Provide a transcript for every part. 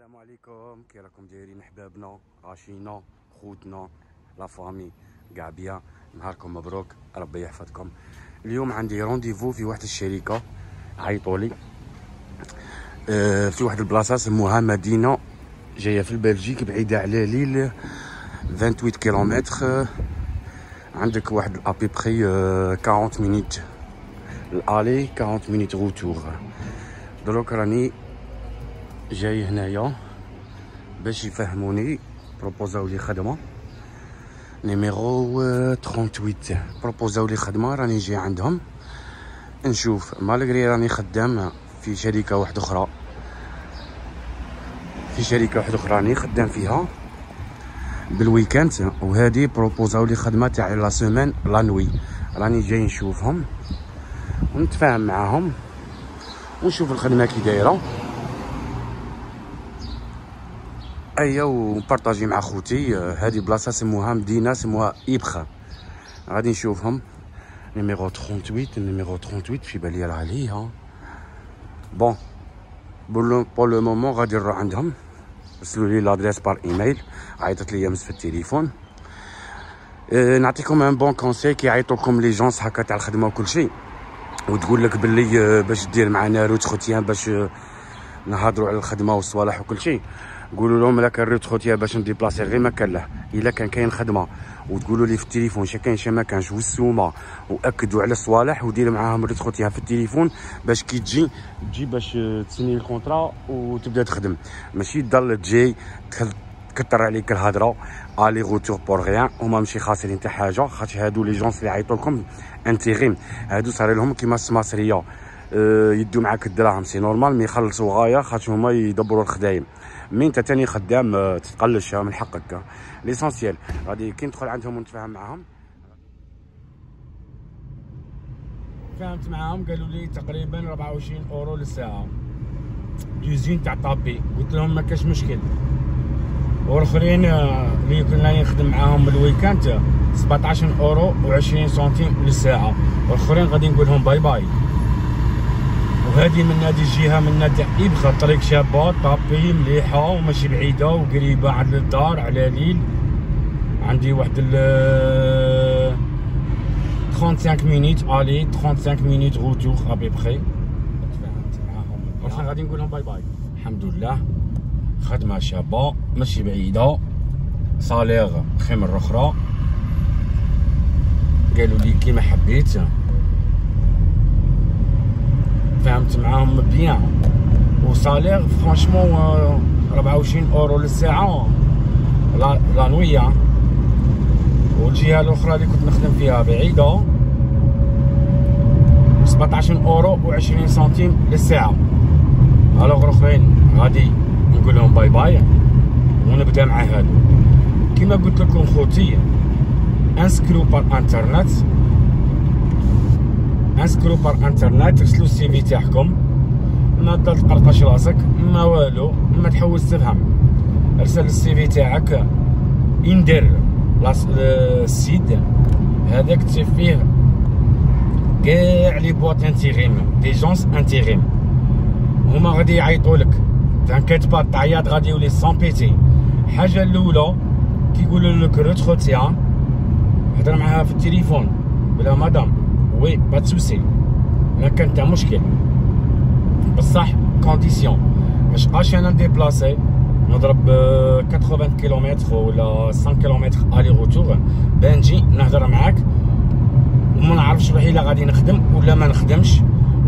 السلام عليكم، كي راكم دايرين احبابنا عاشينا خوتنا لا فامي كاع بيان؟ نهاركم مبروك، ربي يحفظكم. اليوم عندي رونديفو في واحد الشركه عيطولي في واحد البلاصه سموها مدينه جايه في البلجيك بعيده على ليل 28 كيلومتر. عندك واحد ابي بري 40 مينيت الالي 40 مينيت روتور. دروك راني جاي هنايا باش يفهموني، بروبوزاو لي خدمه نيميرو 38 بروبوزاو لي خدمه. راني جاي عندهم نشوف، مالغري راني خدام في شركه واحده اخرى، راني خدام فيها بالويكاند، وهذه بروبوزاو لي خدمه تاع لا سيمين لا نوي. راني جاي نشوفهم ونتفاهم معاهم ونشوف الخدمه كي دايره. ايا ونبارطاجي مع خوتي. هذه بلاصه سموها مدينه سموها إبخا، غادي نشوفهم. نيميرو 38 في بالي راه ليها. بون بور لو مومون غادي نروح عندهم، رسلوا لي لادريس بار ايميل، عيطت لي امس في التليفون. نعطيكم ان بون كونساي كي يعيطوا لكم لي جونس هكا تاع الخدمه وكل شيء، وتقول لك باللي باش دير معنا روت خوتيان باش نهضروا على الخدمه والصوالح وكل شيء. قولوا لهم لا كان روت خوتيا باش نديبلاسي غير ما كان له، الا كاين خدمه وتقولوا لي في التليفون شا كاين شا ما كانش والسومه، واكدوا على الصوالح ودير معاهم روت خوتيا في التليفون باش كي تجي باش تسني الكونطرا وتبدا تخدم، ماشي تضل تجي تكثر عليك الهضره الي غوتور بور غيان. هما ماشي خاسرين حتى حاجه، خاطر هادو لي جونس اللي عيطوا لكم انتيغيم، هادو صار لهم كيما السماسريه، يدوا معاك الدراهم سي نورمال، مي يخلصوا غايه خاطر هما يدبروا الخدايم. مين انت تاني خدام تتقلش من حقك. ليسونسيال غادي كي ندخل عندهم ونتفاهم معاهم. فهمت معاهم، قالوا لي تقريبا 24 اورو للساعه يوزين تاع طابي. قلت لهم ما كاش مشكل. والاخرين اللي كنا نخدم معاهم بالويكاند 17 اورو و20 سنتيم للساعه، والاخرين غادي نقول لهم باي باي. وهذه من هذه الجهه من نادي إبخا، طريق شابه طابي مليحه وماشي بعيده وقريبه على الدار على ليل. عندي واحد 35 مينيت الي 35 مينيت روتور ابي بخي. تفاهمت معاهم، واخا غادي نقول لهم باي باي. الحمد لله خدمه شابه ماشي بعيده، صالير خير من الاخرى. قالوا لي كيما حبيت، فهمت معاهم بيان. وصالير فرانشمون 24 اورو للساعه لا نويه. والجهه الاخرى اللي كنت نخدم فيها بعيده 17 اورو و20 سنتيم للساعه. الوغ الاخرين غادي نقول لهم باي باي ونبدا مع هادو. كيما قلت لكم خوتي، انسكرو بار انترنت، انسكرو بار انترنت، رسلوا السي في تاعكم، ما تقلقش راسك ما والو، ما تحوس تفهم. ارسل السي في تاعك، يندير السيد هذاك تصيب فيه كاع لي بواط انتيغيم دي جونس انتيغيم، هما غادي يعيطوا لك. تنكيت با التعياط غادي يولي سون بيتي. الحاجه الاولى كي يقولوا لك روت خوتيا، هضر معاها في التليفون بلا مدام وي با تسوسي، ما كان تا مشكل، بصح كونديسيون باش بقاش انا نديبلاسي نضرب 80 كيلومتر ولا 100 كيلومتر الي روتور باه نجي نهضر معاك وما نعرفش روحي لا غادي نخدم ولا ما نخدمش.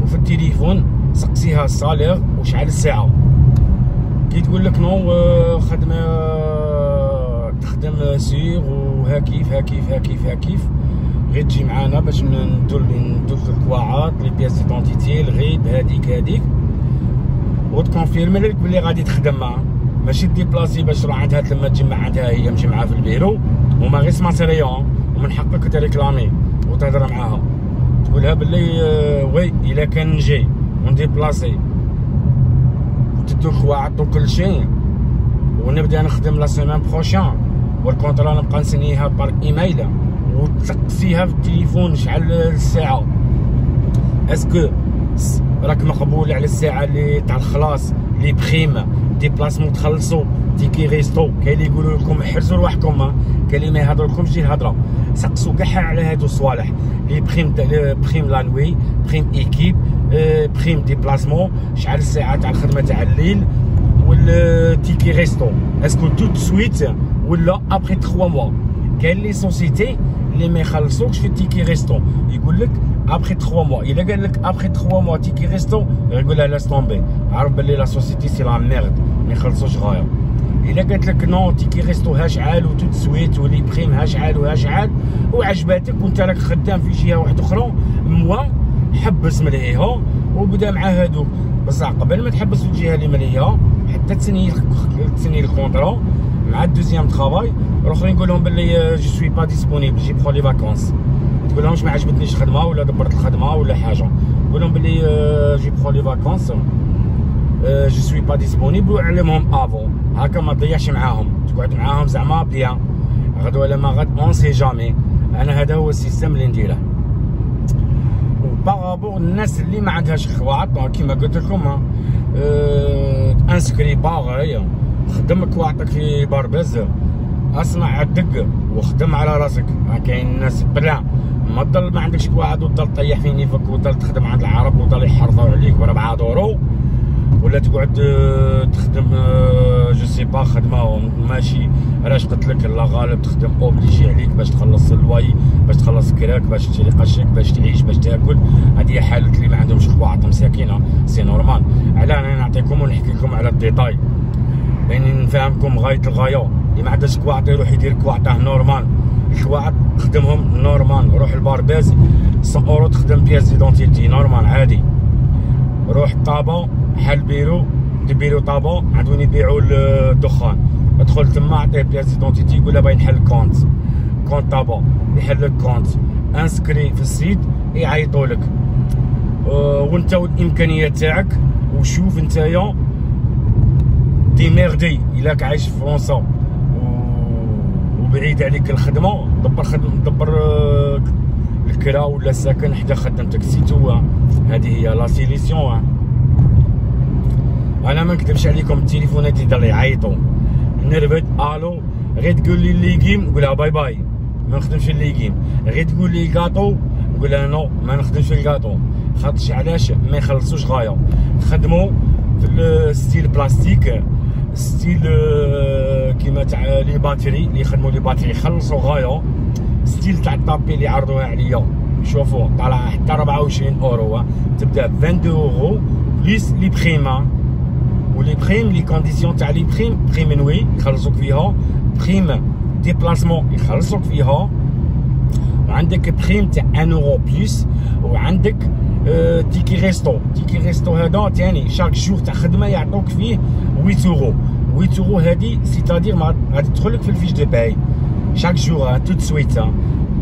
وفي التليفون سقسيها الصالير وشحال الساعه، كي تقول لك نو خدمه تخدم سير وها كيف ها كيف ها كيف ها كيف، غير تجي معانا باش ندور الكواعات لي بياس ديدونتيتي الغيب هذيك وتكونفيرمي لك بلي غادي تخدم معاها، ماشي ديبلاسي باش تروح عندها لما تجمع عندها هي مشي معاها في البيرو وما غير سماسريون، ومن حقك تريكلامي وتهضر معاها تقولها بلي وي الا كان نجي ونديبلاسي وتدو الكواعات وكل شيء ونبدا نخدم لا سيمين بروشان، والكونطرا نبقى نسنيها بار ايميل وتقسيها في التليفون شحال الساعه، اسكو راك مقبول على الساعه اللي تاع الخلاص لي بريم ديبلاسمون تخلصوا تيكي ريستو. كاين اللي يقولوا لكم حرزوا رواحكم، كاين اللي ما يهضروا لكمش الهضره. سقسوا كاع على هادو الصوالح لي بريم لا نوي، بريم ايكيب، بريم ديبلاسمون، شحال الساعه تاع الخدمه تاع الليل، والتيكي ريستو اسكو توت سويت ولا ابري 3 موا. كاين لي سوسيتي اللي ما يخلصوكش في التيكي ريستو، يقول لك ابري 3 موا. الا قال لك ابري 3 موا تيكي ريستو يقول لها لاس طومبي، عرف بلي لا سوسيتي سي لا ميرد ما يخلصوش غايه. الا قالت لك نو تيكي ريستو ها شحال وتوت سويت ولي بريم ها شحال وها شحال وعجباتك وانت راك خدام في جهه واحده اخرى، موا حبس مليها وبدا مع هادوك. بصح قبل ما تحبس في الجهه اللي مليها حتى تسني الكونطرا مع الدوزيام ترافاي، الاخرين نقول لهم باللي جو سوي با ديسپونيبل جي برو لي فاكونس. تقول لهمش ما عجبتنيش الخدمه ولا دبرت الخدمه ولا حاجه، قول لهم باللي جي برو لي فاكونس جو سوي با ديسپونيبل، وعلمهم افون هكا ما تضيعش معاهم، تقعد معاهم زعما بيان غدوه ولا ما غد اون سي جامي. انا هذا هو السيستم اللي نديره. وبارابور الناس اللي ما عندهاش خواط كيما قلت لكم انسكري باغي، خدم كواعطك في باربيز، اصنع عدك وخدم على راسك. كاين الناس بلا ما تضل ما عندكش كواعد وتضل طيح في نيفك وتضل تخدم عند العرب وتضل يحرضوا عليك ب4 دورو، ولا تقعد تخدم جو سي با خدمه ماشي علاش قلت لك لا غالب تخدم اوبليجي عليك باش تخلص الواي، باش تخلص كراك، باش تشري قشك، باش تعيش، باش تاكل. هذه حالة اللي ما عندهمش خواعط مساكينه، سي نورمال. علاه انا نعطيكم ونحكي لكم على الديتاي يعني نفهمكم غايه الغايه. اللي ما عندهاش كواعط يروح يدير كواعطه نورمال، الكواعط خدمهم نورمال. روح البارباز 100 اورو تخدم بياس ديدونتيتي نورمال عادي. روح طابا حل بيرو بيرو طابا عندهم يبيعوا الدخان، ادخل تما عطيه بياس ديدونتيتي يقول له باغي نحل كونت طابا، يحل لك كونت انسكري في السيت يعيطوا لك. وانت والامكانيات تاعك وشوف نتايا دي ميردي الا عايش في فرنسا وبعيد عليك الخدمه، دبر الكرا ولا السكن حدا خدمتك سيتو. هذه هي لا سيليسيون. انا ما نكذبش عليكم، التليفونات يضل يعيطوا نرفد الو، غير تقول لي الليغيم نقولها باي باي ما نخدمش الليغيم، غير تقول لي الكاطو نقولها نو ما نخدمش الكاطو. خاطرش علاش ما يخلصوش غايه، خدموا في الستيل بلاستيك، ستيل كيما تاع لي باتري اللي يخدموا لي باتري يخلصوا غايه. ستيل تاع الطابي اللي عرضوها عليا شوفوا طالع حتى 24 اورو، تبدا 22 اورو بليس لي بريما. ولي بريم لي كونديسيون تاع لي بريم نوي يخلصوك فيها، بريم ديبلاسمون يخلصوك فيها، وعندك بريم تاع 1 اورو بليس، وعندك تيكي ريستو هذا تاني شاك جور تاع خدمه يعطوك فيه 8 اورو. 8 اورو هادي سيتادير غادي تدخل لك في الفيش دو باي شاك جور توت سويت.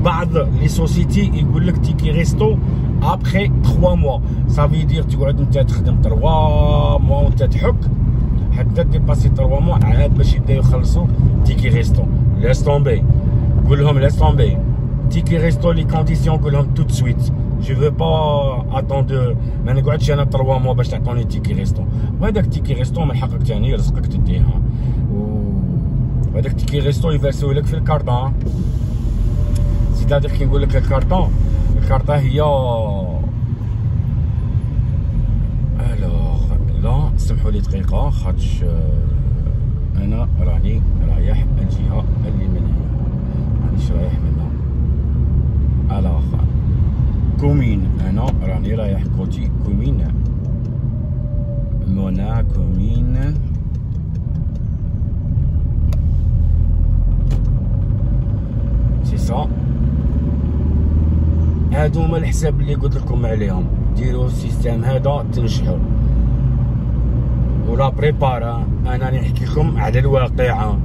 بعض لي سوسيتي يقول لك تيكي ريستو ابخي 3 موا، صافي دير تقعد انت تخدم 3 موا وانت تحك حتى ديباسي 3 موا عاد باش يبداو يخلصوك تيكي ريستو. لاس طومبي، قول لهم لاس طومبي تيكي ريستو لي كونديسيون قول لهم توت سويت، جو فو با اتوند ما نقعدش انا 3 موا باش تعطوني تيكي ريستو. وهذاك تيكي ريستو من حقك ثاني رزقك تديها، وهذاك تيكي ريستو يفرسوا لك في الكارطون. سيتادير كي نقول لك الكارطون هي الوغ لا سمحوا لي دقيقه خاطش انا راني رايح الجهه اللي من هنا، مانيش رايح منها. الوغ كومين، انا راني رايح كوتي كومين، مونا كومين سي سا. هادو هما الحساب اللي قلت لكم عليهم، ديروا السيستم هذا تنجحوا. ولا بريبارا انا نحكي لكم على الواقعه،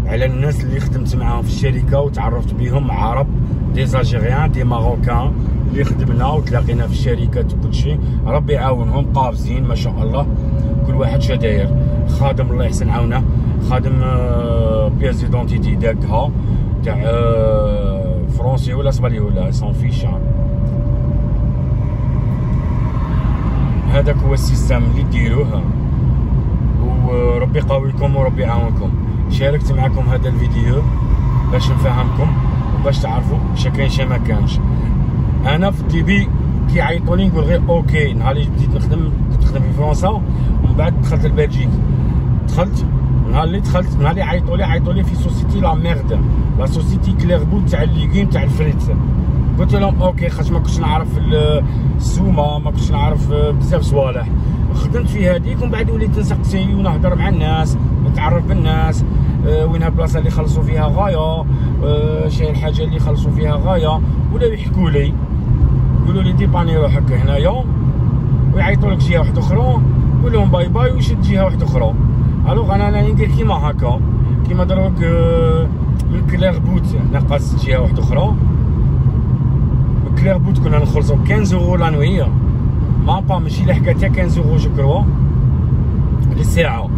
على الناس اللي خدمت معاهم في الشركه وتعرفت بهم، عرب دي زالجيريان دي ماروكان اللي خدمنا وتلاقينا في الشركات وكل شيء. ربي يعاونهم قابزين ما شاء الله، كل واحد شا داير خادم الله يحسن عاونه، خادم بياس ديدونتيتي داكها تاع فرونسي ولا اسباني ولا سون فيش. هذاك هو السيستم اللي ديروه. و وربي يقويكم وربي يعاونكم. شاركت معكم هذا الفيديو باش نفهمكم وباش تعرفوا شا كاين شا ما كانش. انا في الديبي كيعيطوا لي نقول غير اوكي. نهار اللي بديت نخدم في فرنسا ومن بعد دخلت لبلجيك. نهار اللي عيطوا لي في سوسيتي لا ميرد، لا سوسيتي كليربول تاع الليغيم تاع الفريت. قلت لهم اوكي، خاطش ما كنتش نعرف السومه، ما كنتش نعرف بزاف صوالح. خدمت في هذيك ومن بعد وليت نسقسي ونهضر مع الناس، نتعرف بالناس، وينها البلاصه اللي خلصوا فيها غايه، شي الحاجه اللي خلصوا فيها غايه، ولاو يحكوا لي يقولوا لي ديباني روحك هنايا، ويعيطوا لك جهه واحده اخرى، قول لهم باي باي وشد جهه واحده اخرى. الوغ انا ندير كيما هكا، كيما دروك من كليربوت نقص جهه واحده اخرى. من كليربوت كنا نخلصوا 15 اورو لا نوي، ما با ماشي لحقه حتى 15 اورو جو كروا للساعه.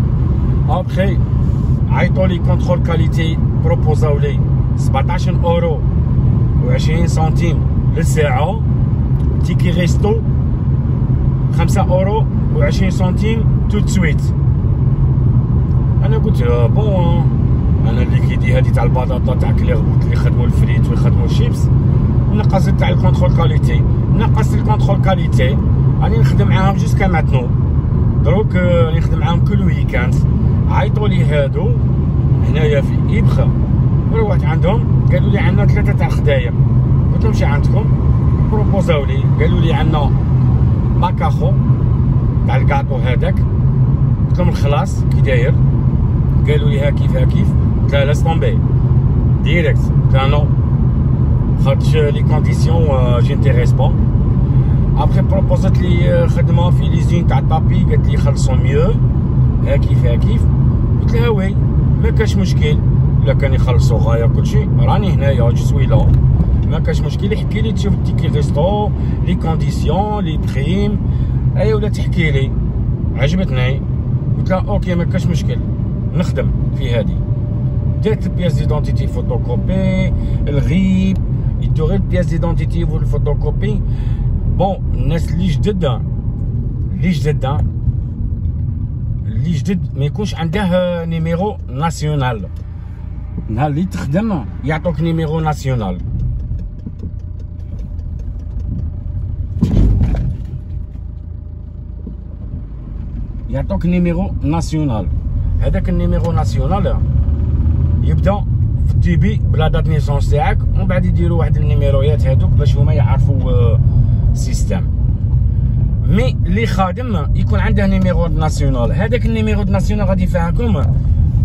ابخي عيطوا لي كونترول كاليتي، بروبوزاو لي 17 اورو و20 سنتيم للساعه. تيكي ريستو 5 اورو و20 سنتيم تو سويت. انا قلت بون، انا اللي كيدي هادي تاع البطاطا تاع كليربوت اللي يخدموا الفريت ويخدموا الشيبس، نقصت تاع الكونترول كاليتي، نقصت الكونترول كاليتي، راني نخدم معاهم جوسكا ماتنو. دروك راني نخدم معاهم كل ويكاند. عيطوا لي هادو هنايا في إبخ، روحت عندهم قالوا لي عندنا 3 تاع الخدايم. قلت لهم شي عندكم؟ بروبوزاو لي، قالوا لي عندنا ماكاخو تاع الكاطو هذاك. قلت لهم الخلاص كي داير؟ قالوا لي ها كيف ها كيف. قلت لها لاس طومبي ديريكت. قلت لها نو، خاطش لي كونديسيون جينتيريس با. ابخي بروبوزات لي خدمه في ليزين تاع الطابي، قالت لي خلصوا ميو ها كيف ها كيف. قلت لها وي ما كاش مشكل، الا كان يخلصوا غايه كلشي راني هنايا جو سوي لا، ما كاش مشكل. يحكي لي تشوف التيكي ريستو، لي كونديسيون، لي بريم، اي ولا تحكي لي عجبتني. قلت لها اوكي ما كاش مشكل نخدم في هذه. درت البياس ديدونتيتي فوتوكوبي، الغيب يدو غير البياس ديدونتيتي والفوتوكوبي. بون الناس اللي جدد ما يكونش عنده نيميرو ناسيونال. نهار اللي تخدم يعطوك نيميرو ناسيونال. يعطوك نيميرو ناسيونال. هذاك النيميرو ناسيونال يبدا في التيبي بلا دات نيسونس تاعك، ومن بعد يديروا واحد النيميرويات هذوك باش هما يعرفوا السيستم. مي اللي خادم يكون عنده نيميرو ناسيونال. هذاك النيميرو ناسيونال غادي يفهمكم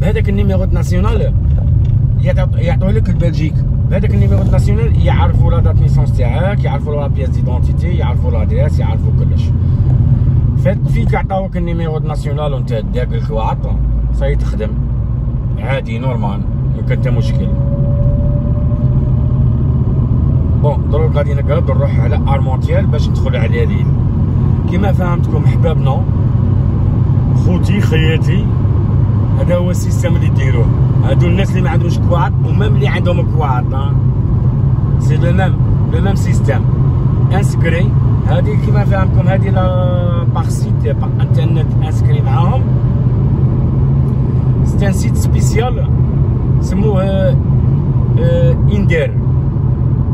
بهذاك النيميرو ناسيونال يعطوه لك البلجيك. بهذاك النيميرو ناسيونال يعرفوا لا دات نيسونس تاعك، يعرفوا لا بياس ديدونتيتي، يعرفوا لادريس، يعرفوا كلش. فيك عطاوك النيميرو ناسيونال وانت داق الكواط صاي تخدم عادي نورمال، ما كان حتى مشكل. بون دروك غادي نقعد نروح على ارمونتيال باش ندخل على ليل. كما فهمتكم حبابنا، خوتي خياتي، هذا هو السيستم اللي ديروه. هادو الناس اللي ما عندهمش كواط ومام اللي عندهم كواط سي لو ميم سيستم. انسكري هادي كما فهمتكم، هادي لا باغ سيت باغ انترنت انسكري معاهم. سي ان سيت سبيسيال سموه اندير.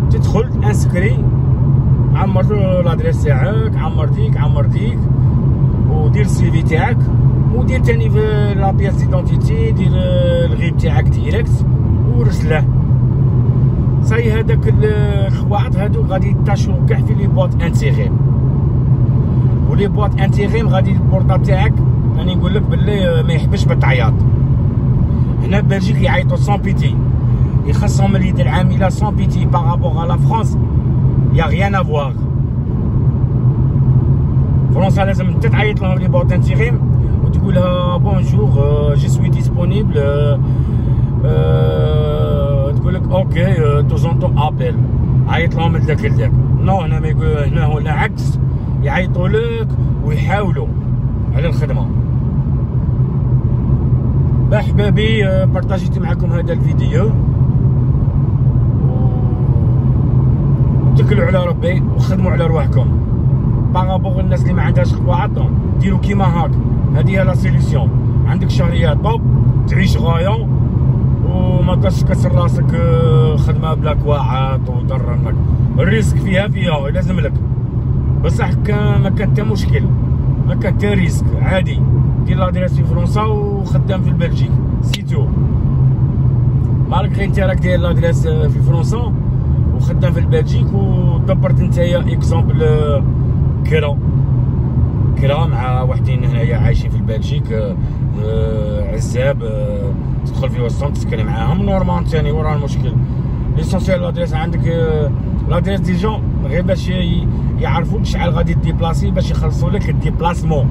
تدخل انسكري، عمر لادريس تاعك، عمر ديك ودير السي في تاعك، ودير تاني في لا بياس ديدونتيتي، دير الغيب تاعك ديريكت ورسله. صاي هذاك الخواعط هادو غادي يتاشرو كاع في لي بواط انتيغيم، ولي بواط انتيغيم غادي البورطاب تاعك راني نقول لك باللي ما يحبش بالتعياط. هنا بلجيك يعيطوا سون بيتي، يخصهم اليد العامله سون بيتي بارابور على فرانس، يا غيان افواغ. فرنسا لازم انت تعيط لهم لي بواط انتيغيم وتقول لها بونجور جي سوي ديسپونيبل، تقول لك اوكي توزونتو ابل، عيط لهم لذاك لذاك. نو هنا ما يقول، هنا هو العكس، يعيطوا لك ويحاولوا على الخدمه. احبابي بارطاجيت معكم هذا الفيديو، تكلوا على ربي وخدموا على رواحكم. بارابور الناس اللي ما عندهاش قواعط ديروا كيما هاك، هذه هي لا سوليسيون. عندك شهريه طوب تعيش غايه وما تبقاش كسر راسك خدمه بلا كواعط وضرنك. الريسك فيها لازم لك، بصح ما كان حتى مشكل، ما كان حتى ريسك، عادي دير لادريس في فرنسا وخدام في البلجيك سيتو. مالك غير انت راك داير لادريس في فرنسا وخدام في البلجيك ودبرت نتايا اكزومبل كرا مع وحدين هنايا عايشين في البلجيك عزاب، تدخل في وسطهم تسكن معاهم نورمال ثاني وراه المشكل. ليسونسيال لادريس عندك لادريس ديجا غير باش يعرفوك شحال غادي ديبلاسي باش يخلصوا لك الديبلاسمون،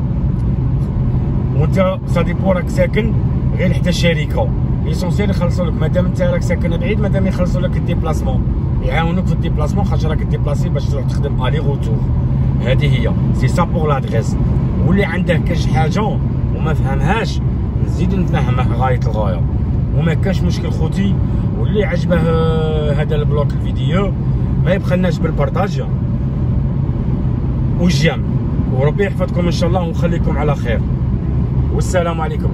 وانت صديبو راك ساكن غير حتى الشركه ليسونسيال يخلصوا لك مادام انت راك ساكن بعيد، مادام يخلصوا لك الديبلاسمون يعاونوك في الديبلاسمون خاطر راك ديبلاسي باش تروح تخدم الي غوتور. هذه هي سي سا بور لادريس. واللي عنده كاش حاجه وما فهمهاش نزيد نفهمه غايه الغايه وما كاش مشكل خوتي. واللي عجبه هذا البلوك الفيديو ما يبخلناش بالبارطاج والجيم، وربي يحفظكم ان شاء الله ونخليكم على خير، والسلام عليكم.